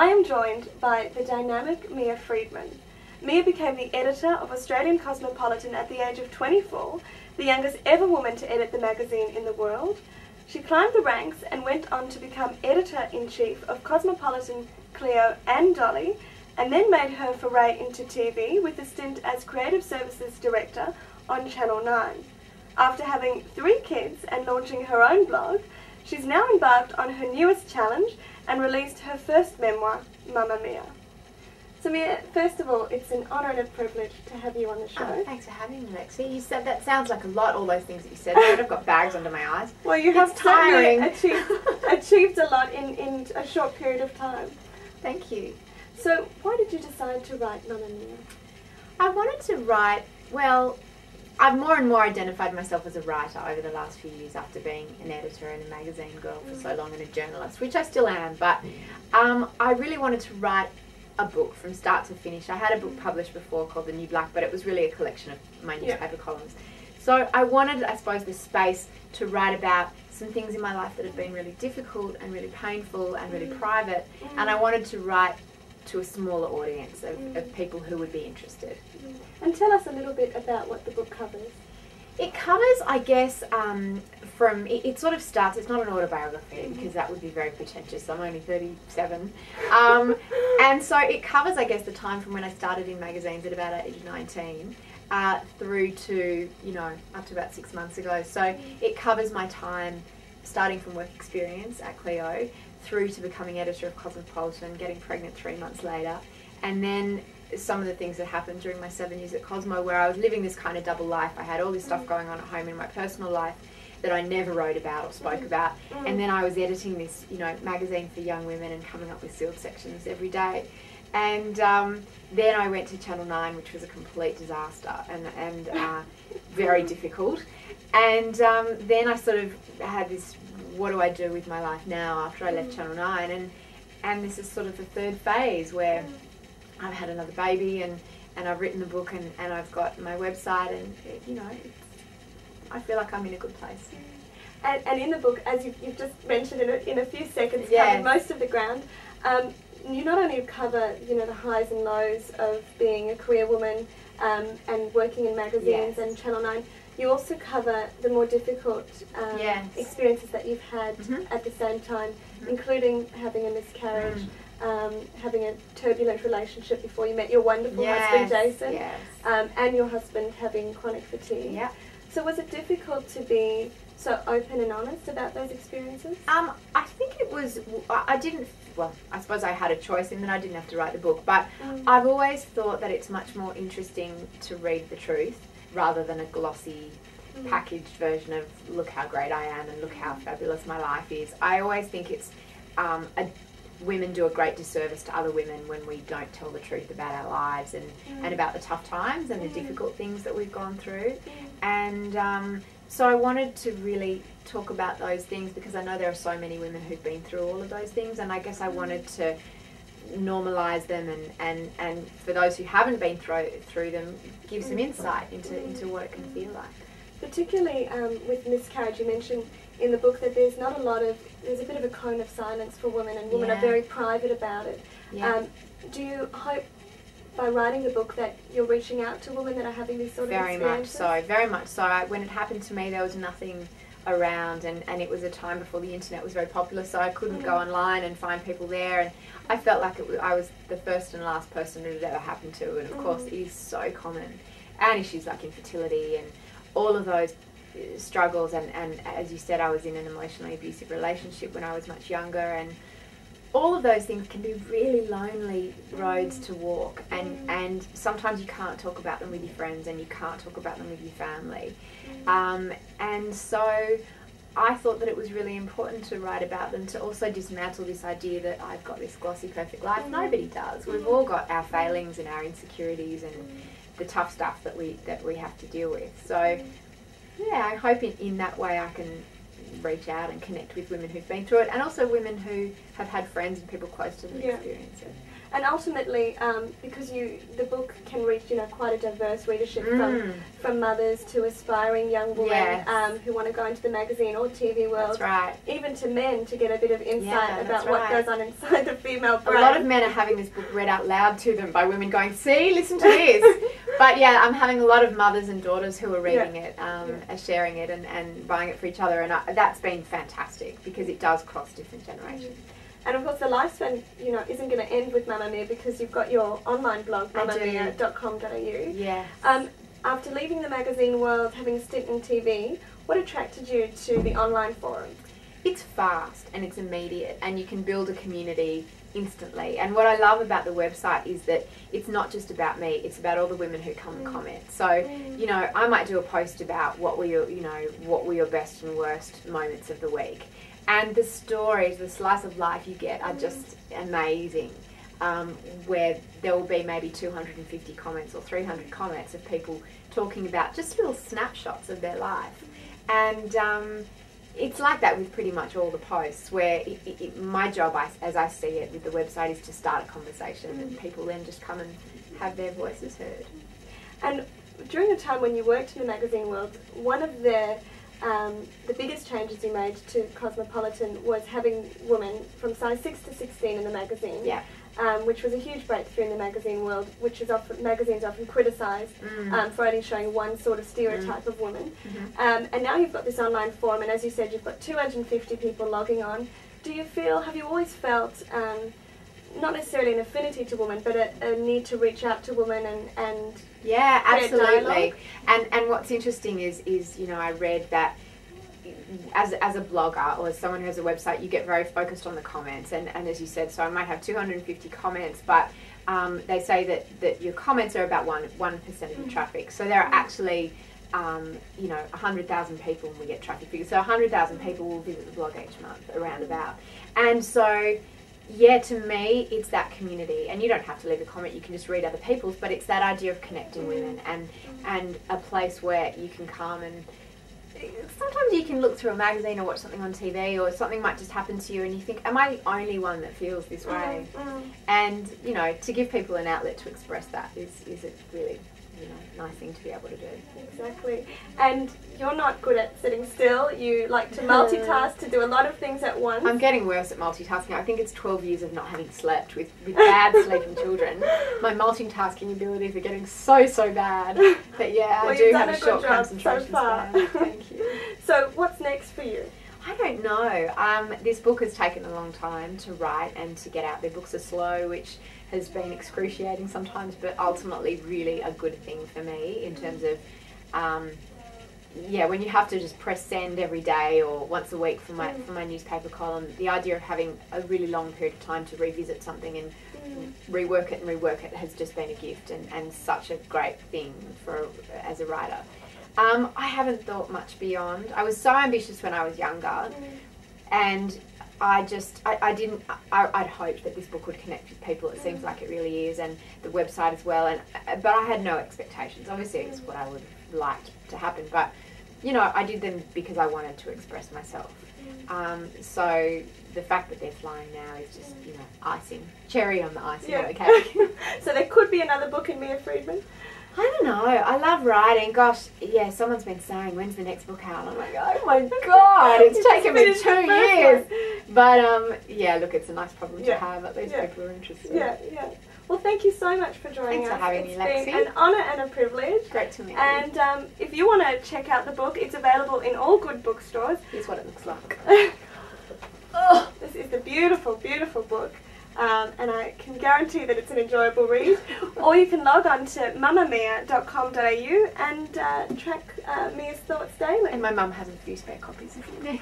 I am joined by the dynamic Mia Freedman. Mia became the editor of Australian Cosmopolitan at the age of 24, the youngest ever woman to edit the magazine in the world. She climbed the ranks and went on to become editor-in-chief of Cosmopolitan, Clio and Dolly, and then made her foray into TV with a stint as Creative Services Director on Channel 9. After having 3 kids and launching her own blog, she's now embarked on her newest challenge and released her first memoir, Mamma Mia. So Mia, first of all, it's an honour and a privilege to have you on the show. Oh, thanks for having me, Lexi. You said that sounds like a lot, all those things that you said. I've got bags under my eyes. Well, you have certainly achieved a lot in a short period of time. Thank you. So why did you decide to write Mamma Mia? I wanted to write, well, I've more and more identified myself as a writer over the last few years after being an editor and a magazine girl for so long and a journalist, which I still am, but I really wanted to write a book from start to finish. I had a book published before called The New Black, but it was really a collection of my newspaper columns. So I wanted, I suppose, the space to write about some things in my life that had been really difficult and really painful and really private, and I wanted to write to a smaller audience of people who would be interested. And tell us a little bit about what the book covers. It covers, I guess, it sort of starts, it's not an autobiography because that would be very pretentious. I'm only 37. And so it covers, I guess, the time from when I started in magazines at about age 19 through to, up to about 6 months ago. So it covers my time starting from work experience at Clio through to becoming editor of Cosmopolitan, getting pregnant 3 months later, and then some of the things that happened during my 7 years at Cosmo, where I was living this kind of double life. I had all this stuff going on at home in my personal life that I never wrote about or spoke about, and then I was editing this, magazine for young women and coming up with sealed sections every day. And then I went to Channel 9, which was a complete disaster and very difficult. And then I sort of had this, what do I do with my life now after I left Channel 9? And this is sort of the third phase where I've had another baby and I've written the book and I've got my website and, I feel like I'm in a good place. And in the book, as you've just mentioned in a few seconds, yes, covered most of the ground. You not only cover, the highs and lows of being a career woman and working in magazines and Channel 9, you also cover the more difficult experiences that you've had at the same time, including having a miscarriage, having a turbulent relationship before you met your wonderful husband, Jason, and your husband having chronic fatigue. Yeah. So was it difficult to be so open and honest about those experiences? I think it was, I suppose I had a choice in that I didn't have to write the book, but I've always thought that it's much more interesting to read the truth rather than a glossy packaged version of look how great I am and look how fabulous my life is. I always think it's women do a great disservice to other women when we don't tell the truth about our lives and about the tough times and the difficult things that we've gone through. And so I wanted to really talk about those things because I know there are so many women who've been through all of those things, and I guess I wanted to normalise them and for those who haven't been through them, give some insight into what it can feel like. Particularly with miscarriage, you mentioned in the book that there's a bit of a cone of silence for women, and women are very private about it. Do you hope by writing the book that you're reaching out to women that are having these sort of experiences? Very much so. When it happened to me, there was nothing around, and it was a time before the internet was very popular, so I couldn't go online and find people there, and I felt like I was the first and last person it had ever happened to, and of course it is so common, and issues like infertility and all of those struggles, and as you said, I was in an emotionally abusive relationship when I was much younger, and all of those things can be really lonely roads to walk, and sometimes you can't talk about them with your friends and you can't talk about them with your family. And so I thought that it was really important to write about them, to also dismantle this idea that I've got this glossy perfect life. Nobody does. We've all got our failings and our insecurities and the tough stuff that we have to deal with. So yeah, I hope in that way I can reach out and connect with women who've been through it, and also women who have had friends and people close to them experience it. And ultimately, because the book can reach, quite a diverse readership from mothers to aspiring young women who want to go into the magazine or TV world. That's right. Even to men to get a bit of insight about what goes on inside the female brain. A lot of men are having this book read out loud to them by women going, see, listen to this. But yeah, I'm having a lot of mothers and daughters who are reading it, are sharing it and buying it for each other. And that's been fantastic because it does cross different generations. And of course the lifespan, isn't going to end with Mamma Mia because you've got your online blog, mammamia.com.au. Yes. After leaving the magazine world, having a stint in TV, what attracted you to the online forum? It's fast and it's immediate and you can build a community instantly. And what I love about the website is that it's not just about me, it's about all the women who come and comment. So, I might do a post about what were your best and worst moments of the week. And the stories, the slice of life you get are just amazing, where there will be maybe 250 comments or 300 comments of people talking about just little snapshots of their life. And it's like that with pretty much all the posts, where my job, as I see it with the website, is to start a conversation and people then just come and have their voices heard. And during the time when you worked in the magazine world, one of the biggest changes you made to Cosmopolitan was having women from size 6 to 16 in the magazine, which was a huge breakthrough in the magazine world, which is magazines often criticised for only showing one sort of stereotype of woman. And now you've got this online forum, and as you said, you've got 250 people logging on. Have you always felt, not necessarily an affinity to women, but a need to reach out to women and yeah, absolutely. And what's interesting is I read that as a blogger or as someone who has a website, you get very focused on the comments, and as you said, so I might have 250 comments, but they say that your comments are about 1% of your traffic. So there are actually 100,000 people, and we get traffic figures. So 100,000 people will visit the blog each month, around about. And so yeah, to me, it's that community, and you don't have to leave a comment, you can just read other people's, but it's that idea of connecting women and a place where you can come, and sometimes you can look through a magazine or watch something on TV, or something might just happen to you and you think, am I the only one that feels this way? And, to give people an outlet to express that is a really nice thing to be able to do. Exactly. And you're not good at sitting still. You like to multitask, to do a lot of things at once. I'm getting worse at multitasking. I think it's 12 years of not having slept with bad sleeping children. My multitasking abilities are getting so bad. But yeah, I do have a short concentration span. Thank you. So what's next for you? I don't know. This book has taken a long time to write and to get out there. Books are slow, which has been excruciating sometimes, but ultimately really a good thing for me in terms of, when you have to just press send every day or once a week for my newspaper column, the idea of having a really long period of time to revisit something and rework it has just been a gift and such a great thing as a writer. I haven't thought much beyond. I was so ambitious when I was younger, and I'd hoped that this book would connect with people. It seems like it really is, and the website as well. But I had no expectations. Obviously, it's what I would have liked to happen, but I did them because I wanted to express myself. So the fact that they're flying now is just cherry on the icing on the cake. So there could be another book in Mia Freedman. I don't know. I love writing. Gosh, yeah, someone's been saying, when's the next book out? I'm like, oh my God, it's taken me 2 years. But, yeah, look, it's a nice problem to have. At least people are interested. Yeah. Well, thank you so much for joining us. Thanks for having me, Lexi. It's been an honour and a privilege. Great to meet you. And if you want to check out the book, it's available in all good bookstores. Here's what it looks like. This is the beautiful, beautiful book. And I can guarantee that it's an enjoyable read. Or you can log on to mammamia.com.au and track Mia's thoughts daily. And my mum has a few spare copies if you need.